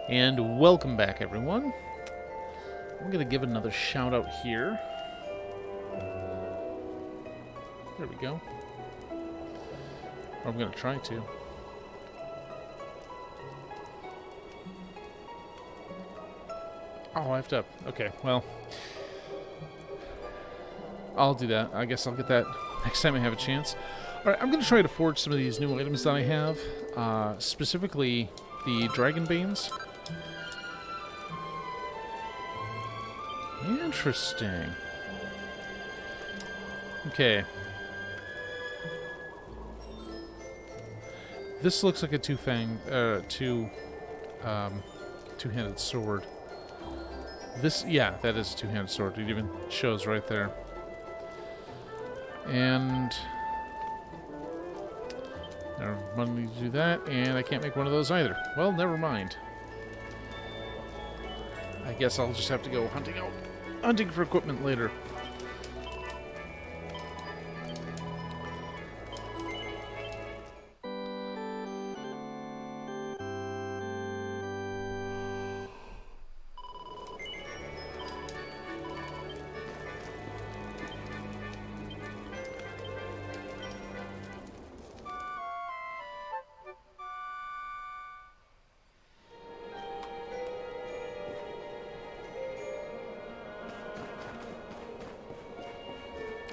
And welcome back, everyone. I'm going to give another shout out here. There we go. Or I'm going to try to. Oh, I have to. Okay, well, I'll do that. I guess I'll get that next time I have a chance. Alright, I'm going to try to forge some of these new items that I have. Specifically, the Dragon Banes. Interesting. Okay. This looks like a two-handed sword. This, yeah, that is a two-handed sword. It even shows right there. And never mind to do that, and I can't make one of those either. Well, never mind. I guess I'll just have to go hunting for equipment later.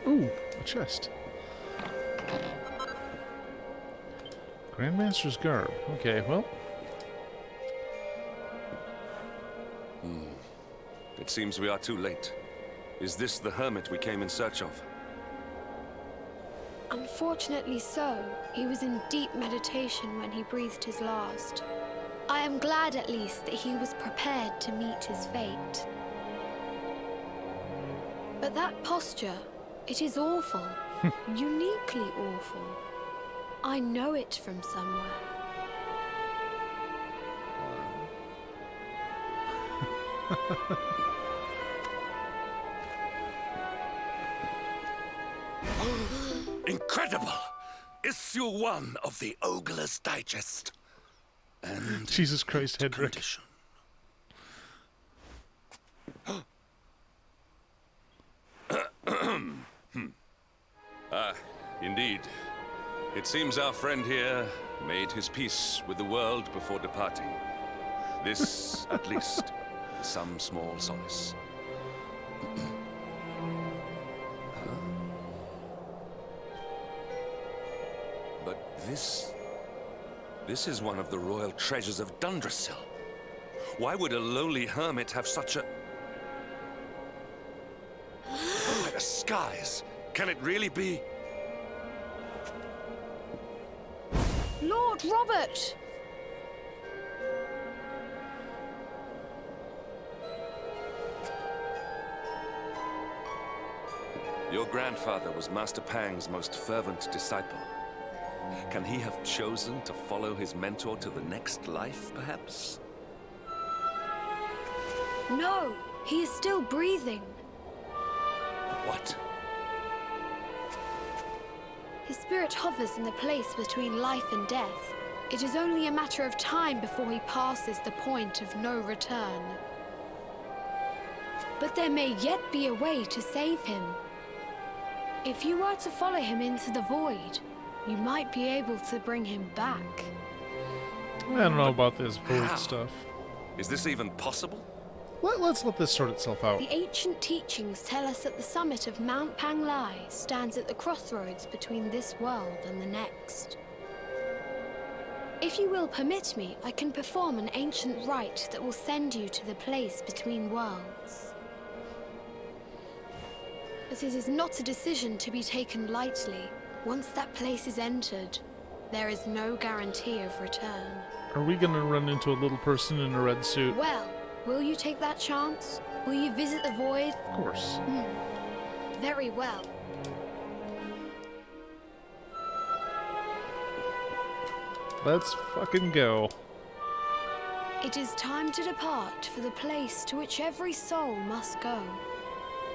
Ooh, a chest. Grandmaster's garb. Okay, well. It seems we are too late. Is this the hermit we came in search of? Unfortunately so. He was in deep meditation when he breathed his last. I am glad at least that he was prepared to meet his fate. But that posture, it is awful. Uniquely awful. I know it from somewhere. Incredible! Issue 1 of the Ogler's Digest. And Jesus Christ, Hedrick. condition. Indeed. It seems our friend here made his peace with the world before departing. This, at least, is some small solace. But this is one of the royal treasures of Dundrasil. Why would a lowly hermit have such a... Oh, the skies! Can it really be? Lord Robert! Your grandfather was Master Pang's most fervent disciple. Can he have chosen to follow his mentor to the next life, perhaps? No, he is still breathing. What? His spirit hovers in the place between life and death. It is only a matter of time before he passes the point of no return. But there may yet be a way to save him. If you were to follow him into the void, you might be able to bring him back. I don't know about this void How? stuff. Is this even possible? Let's let this sort itself out. The ancient teachings tell us that the summit of Mount Panglai stands at the crossroads between this world and the next. If you will permit me, I can perform an ancient rite that will send you to the place between worlds. But it is not a decision to be taken lightly. Once that place is entered, there is no guarantee of return. Are we gonna run into a little person in a red suit? Well, will you take that chance? Will you visit the void? Of course. Very well. Let's fucking go. It is time to depart for the place to which every soul must go,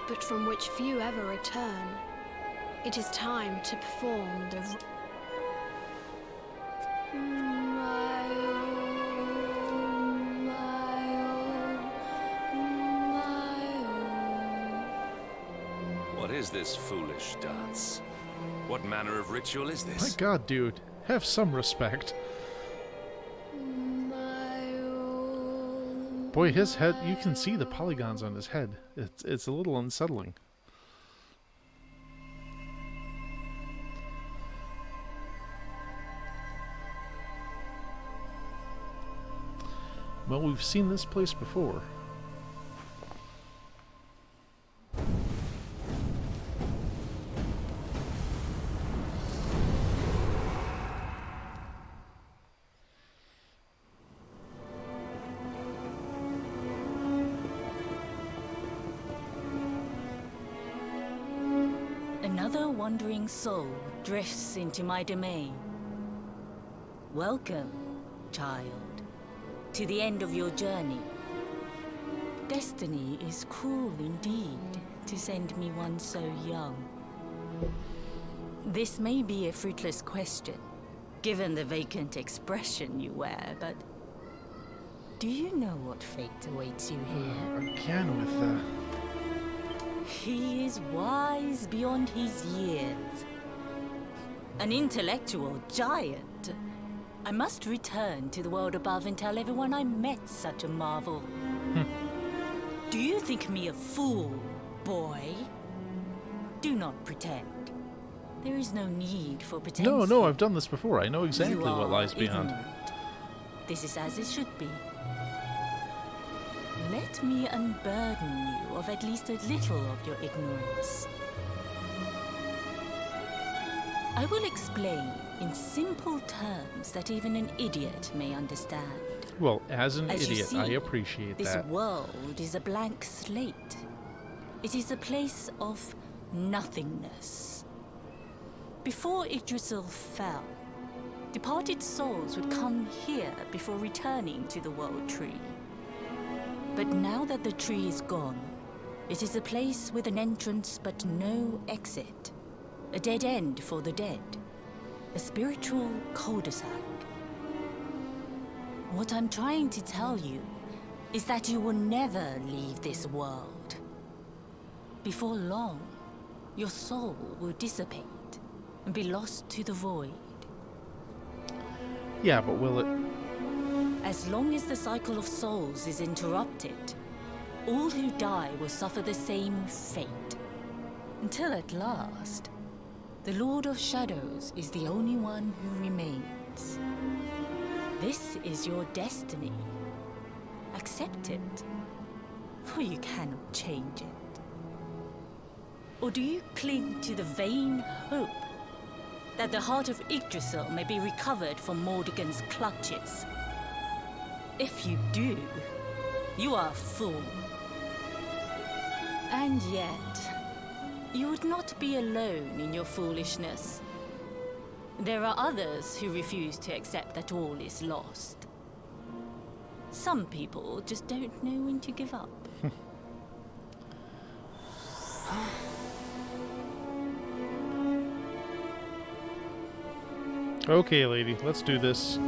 but from which few ever return. It is time to perform the... My is this foolish dance? What manner of ritual is My this? god, dude. Have some respect. Boy, his head, you can see the polygons on his head. It's a little unsettling. Well, we've seen this place before. Another wandering soul drifts into my domain. Welcome, child, to the end of your journey. Destiny is cruel indeed to send me one so young. This may be a fruitless question, given the vacant expression you wear, but do you know what fate awaits you here? Again with He is wise beyond his years. An intellectual giant. I must return to the world above and tell everyone I met such a marvel. Do you think me a fool, boy? Do not pretend. There is no need for pretense. No, I've done this before. I know exactly You what are lies beyond. ignorant. This is as it should be. Let me unburden you of at least a little of your ignorance. I will explain in simple terms that even an idiot may understand. Well, as an As you idiot, see, I appreciate This that. world is a blank slate. It is a place of nothingness. Before Yggdrasil fell, departed souls would come here before returning to the World Tree. But now that the tree is gone, it is a place with an entrance but no exit. A dead end for the dead. A spiritual cul-de-sac. What I'm trying to tell you is that you will never leave this world. Before long, your soul will dissipate and be lost to the void. Yeah, but will it... As long as the cycle of souls is interrupted, all who die will suffer the same fate. Until at last, the Lord of Shadows is the only one who remains. This is your destiny. Accept it, for you cannot change it. Or do you cling to the vain hope that the heart of Yggdrasil may be recovered from Mordegon's clutches? If you do, you are a fool. And yet, you would not be alone in your foolishness. There are others who refuse to accept that all is lost. Some people just don't know when to give up. Okay, lady, let's do this.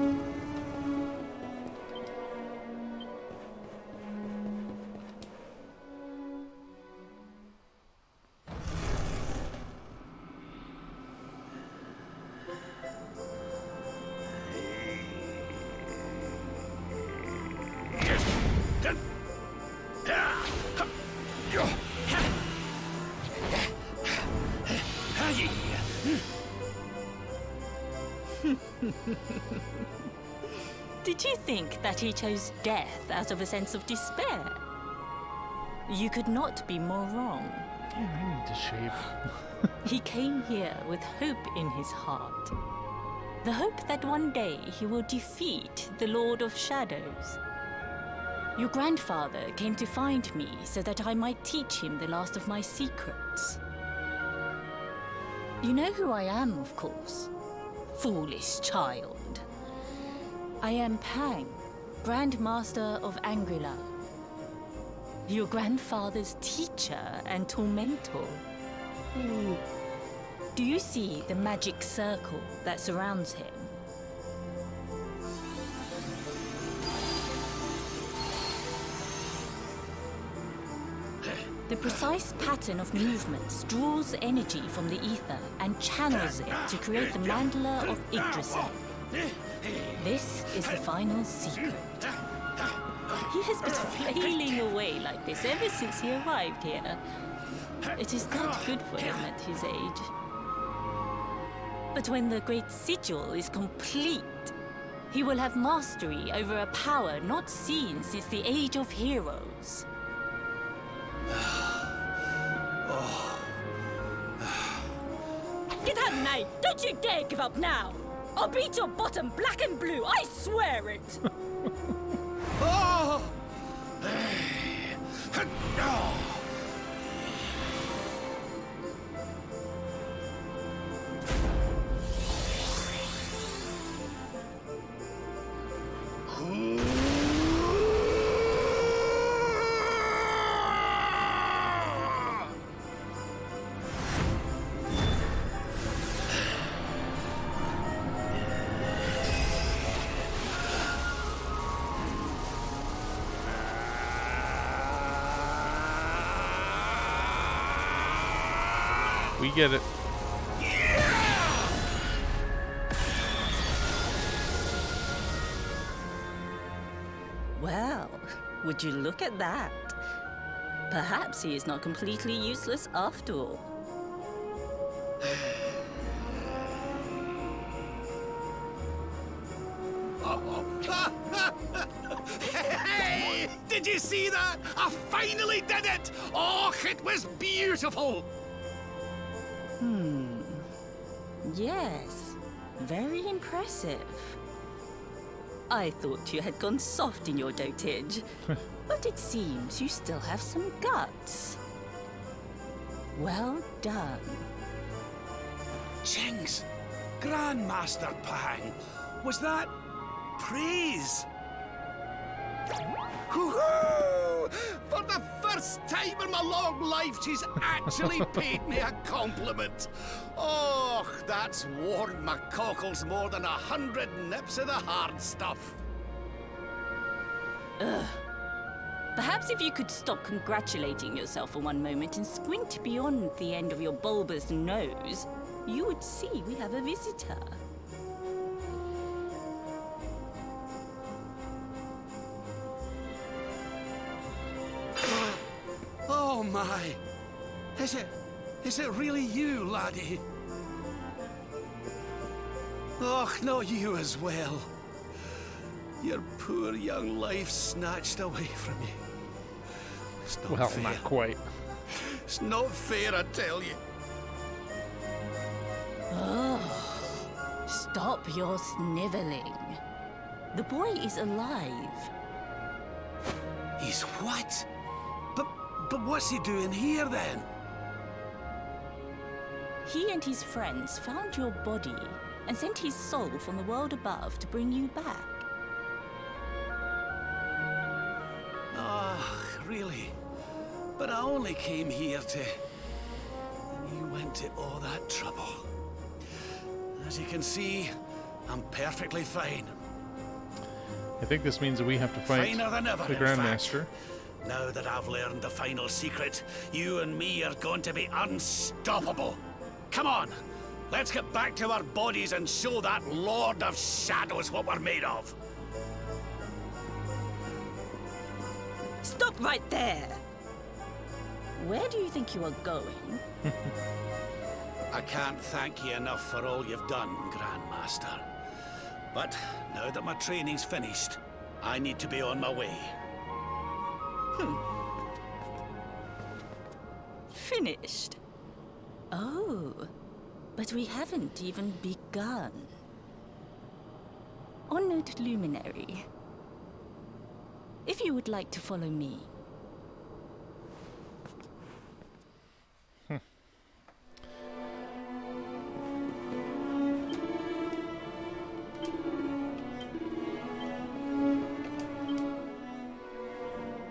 Did you think that he chose death out of a sense of despair? You could not be more wrong. Man, I need to shave. He came here with hope in his heart. The hope that one day he will defeat the Lord of Shadows. Your grandfather came to find me so that I might teach him the last of my secrets. You know who I am, of course. Foolish child. I am Pang, Grand Master of Angrila. Your grandfather's teacher and tormentor. Do you see the magic circle that surrounds him? The precise pattern of movements draws energy from the ether and channels it to create the Mandala of Yggdrasil. This is the final secret. He has been flailing away like this ever since he arrived here. It is not good for him at his age. But when the great sigil is complete, he will have mastery over a power not seen since the Age of Heroes. Get out, Knight! Don't you dare give up now! I'll beat your bottom black and blue, I swear it! Oh! We get it. Well, would you look at that? Perhaps he is not completely useless after all. Hey! Did you see that? I finally did it! Oh, it was beautiful! Yes, very impressive. I thought you had gone soft in your dotage, but it seems you still have some guts. Well done. Jinx! Grandmaster Pang! Was that praise? Woohoo! For the first time in my long life, she's actually paid me a compliment. Oh, that's warmed my cockles more than 100 nips of the hard stuff. Perhaps if you could stop congratulating yourself for one moment and squint beyond the end of your bulbous nose, you would see we have a visitor. Oh my! Is it really you, laddie? Oh, not you as well. Your poor young life snatched away from you. It's not Well, fair. not quite. It's not fair, I tell you. Stop your sniveling. The boy is alive. He's what? But what's he doing here then? He and his friends found your body and sent his soul from the world above to bring you back. Ah, really? But I only came here to... And you went to all that trouble. As you can see, I'm perfectly fine. I think this means that we have to fight Finer than ever, the in Grandmaster. fact. Now that I've learned the final secret, you and me are going to be unstoppable. Come on, let's get back to our bodies and show that Lord of Shadows what we're made of. Stop right there! Where do you think you are going? I can't thank you enough for all you've done, Grandmaster. But now that my training's finished, I need to be on my way. Finished? Oh, but we haven't even begun. Honored Luminary, if you would like to follow me.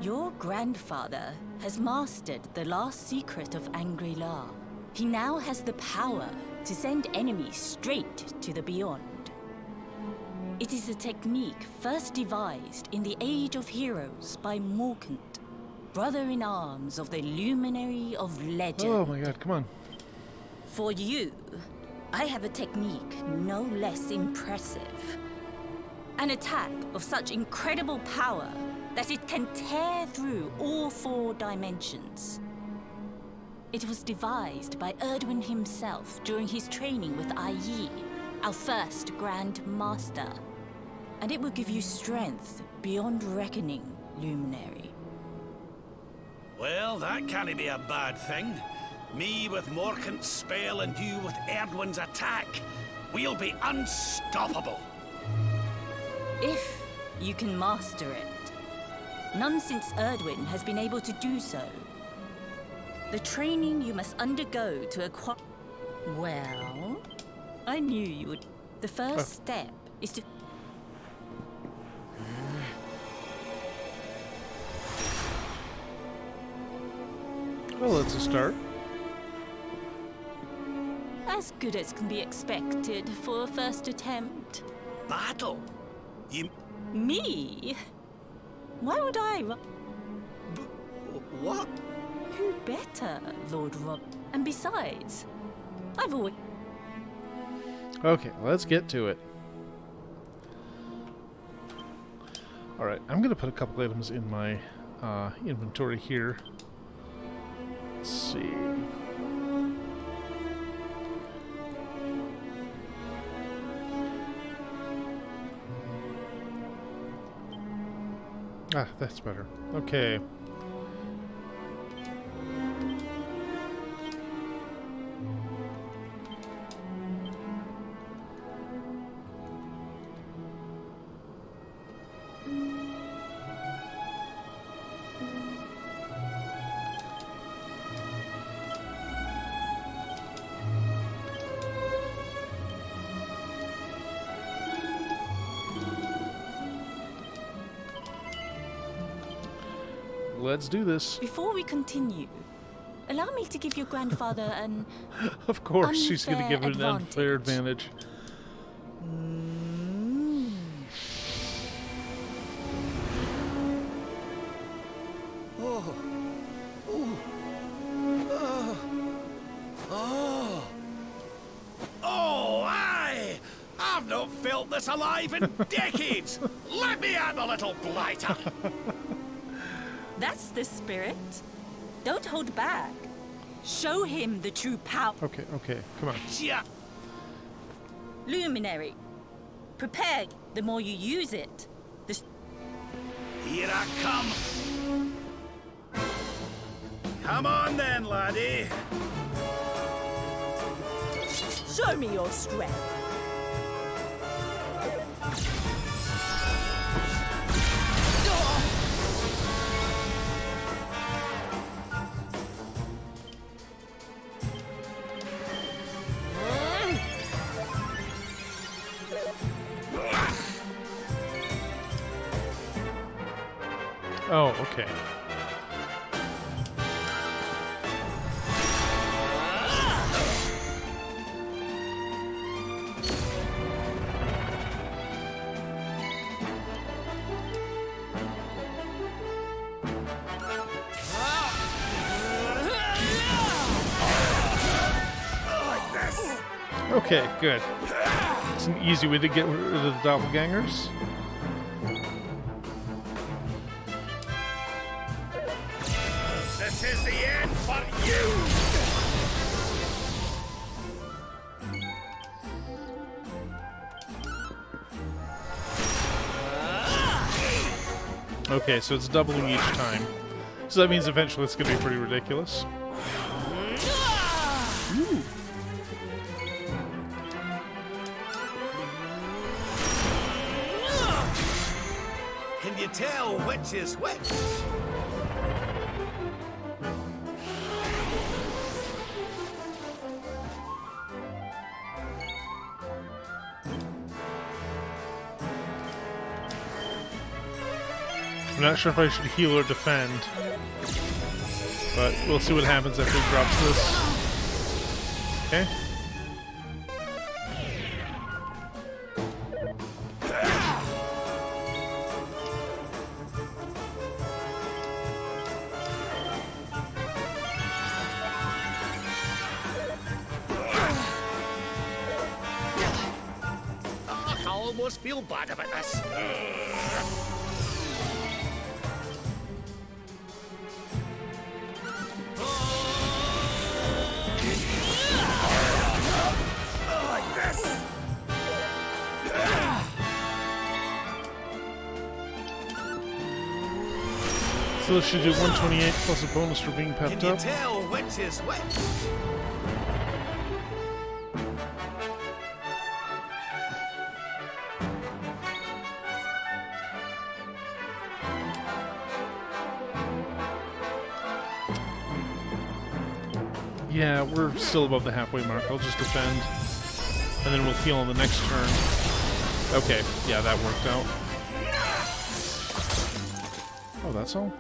Your grandfather has mastered the last secret of Angri-La. He now has the power to send enemies straight to the beyond. It is a technique first devised in the Age of Heroes by Morkant. brother-in-arms of the Luminary of Legend. Oh my god, come on. For you, I have a technique no less impressive. An attack of such incredible power that it can tear through all 4 dimensions. It was devised by Erdwin himself during his training with Yi, our first Grand Master. And it will give you strength beyond reckoning, Luminary. Well, that can't be a bad thing. Me with Morkant's spell and you with Erdwin's attack. We'll be unstoppable. If you can master it. None since Erdwin has been able to do so. The training you must undergo to acquire... Well, I knew you would. The first step is to... Well, it's a start. As good as can be expected for a first attempt. Battle? You... Me? Why would I... What? Who better, Lord Rob? And besides, I've always... Okay, let's get to it. Alright, I'm going to put a couple items in my inventory here. Let's see. Ah, that's better. Okay. Let's do this. Before we continue, allow me to give your grandfather an... Of course, she's going to unfair give it an unfair advantage. advantage. Oh. Oh. Oh. Oh. Oh, aye! I've not felt this alive in decades! Let me at the little blighter! That's the spirit. Don't hold back. Show him the true power. Okay, okay, come on. Yeah. Luminary. Prepare. The more you use it, the... Here I come. Come on then, laddie. Show me your strength. Oh, okay. Okay, good. It's an easy way to get rid of the doppelgangers. This is the end for you! Okay, so it's doubling each time. So that means eventually it's going to be pretty ridiculous. Ooh. Can you tell which is which? I'm not sure if I should heal or defend, but we'll see what happens after he drops this. Okay. feel bad about this. Like this. So this should do 128 plus a bonus for being Can pepped you up. tell which is which? Yeah, we're still above the halfway mark. I'll just defend, and then we'll heal on the next turn. Okay, yeah, that worked out. Oh, that's all?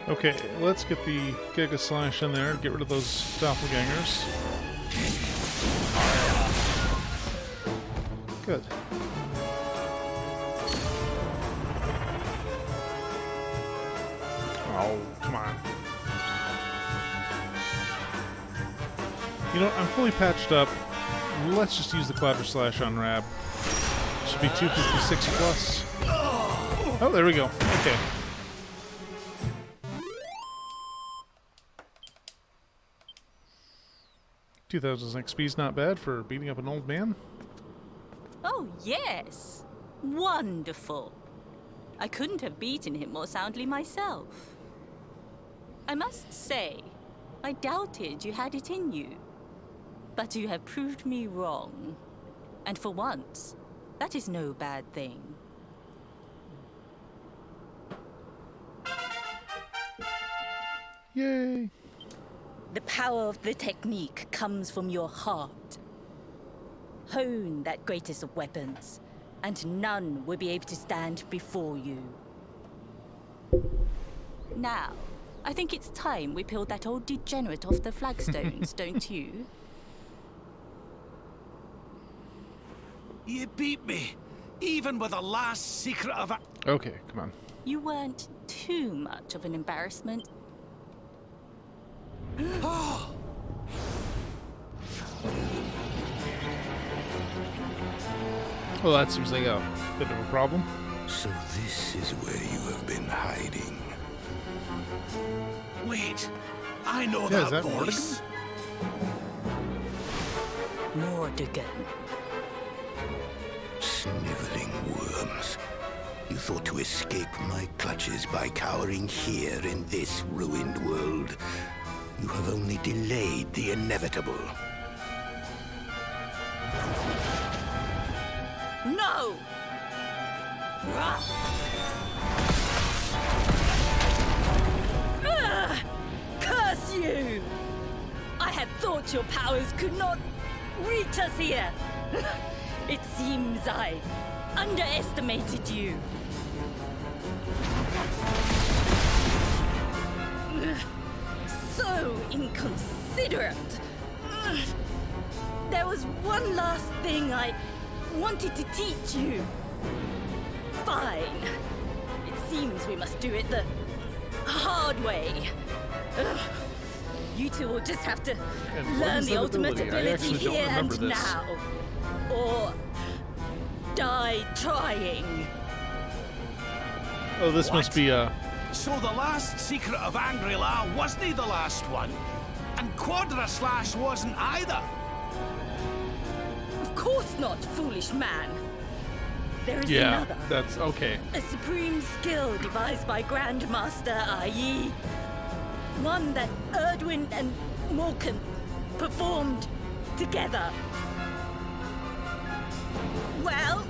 Okay, let's get the Giga Slash in there, get rid of those doppelgangers. Good. Oh, come on. You know, I'm fully patched up. Let's just use the Clouder Slash on Rab. Should be 256 plus. Oh, there we go. Okay. $2,000 XP's not bad for beating up an old man. Oh, yes. Wonderful. I couldn't have beaten him more soundly myself. I must say, I doubted you had it in you. But you have proved me wrong. And for once, that is no bad thing. Yay! The power of the technique comes from your heart. Hone that greatest of weapons, and none will be able to stand before you. Now, I think it's time we peeled that old degenerate off the flagstones, don't you? You beat me, even with the last secret of a... Okay, come on. You weren't too much of an embarrassment. Well, that seems like a bit of a problem. So this is where you have been hiding. Wait, I know Yeah, is that that voice. Mordegon. Sniveling worms. You thought to escape my clutches by cowering here in this ruined world. You have only delayed the inevitable. No! Curse you! I had thought your powers could not reach us here. It seems I underestimated you. So inconsiderate. There was one last thing I wanted to teach you. Fine. It seems we must do it the hard way. You two will just have to And what learn is the that ultimate ability? I ability actually don't here and remember this. now. Or die trying. Oh, this must be So the last secret of Angri-La wasn't the last one, and Quadra Slash wasn't either. Of course not, foolish man. There is yeah. another. That's okay. A supreme skill devised by Grandmaster Ai. One that Erdwin and Morkan performed together. Well,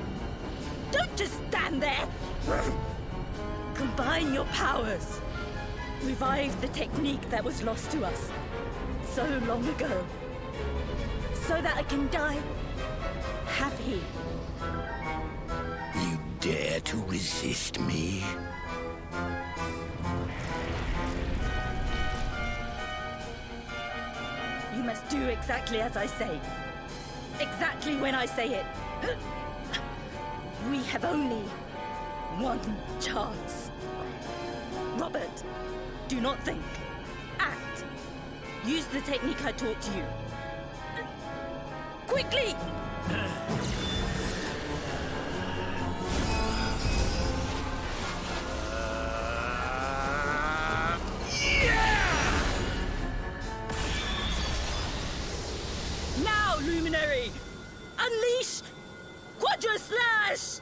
don't just stand there. Combine your powers. Revived the technique that was lost to us so long ago. So that I can die happy. You dare to resist me? You must do exactly as I say. Exactly when I say it. We have only one chance. Robert, do not think. Act. Use the technique I taught you. Quickly! Now, Luminary! Unleash Quadra Slash!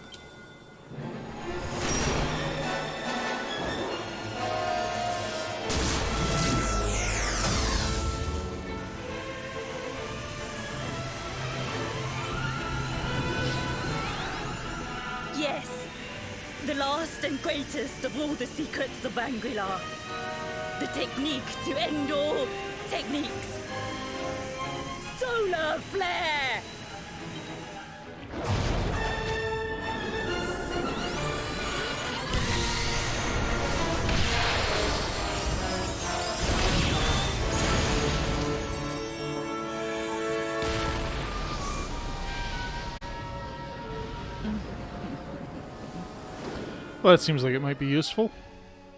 Yes, the last and greatest of all the secrets of Angri-La. The technique to end all techniques. Solar Flare! Well, that seems like it might be useful.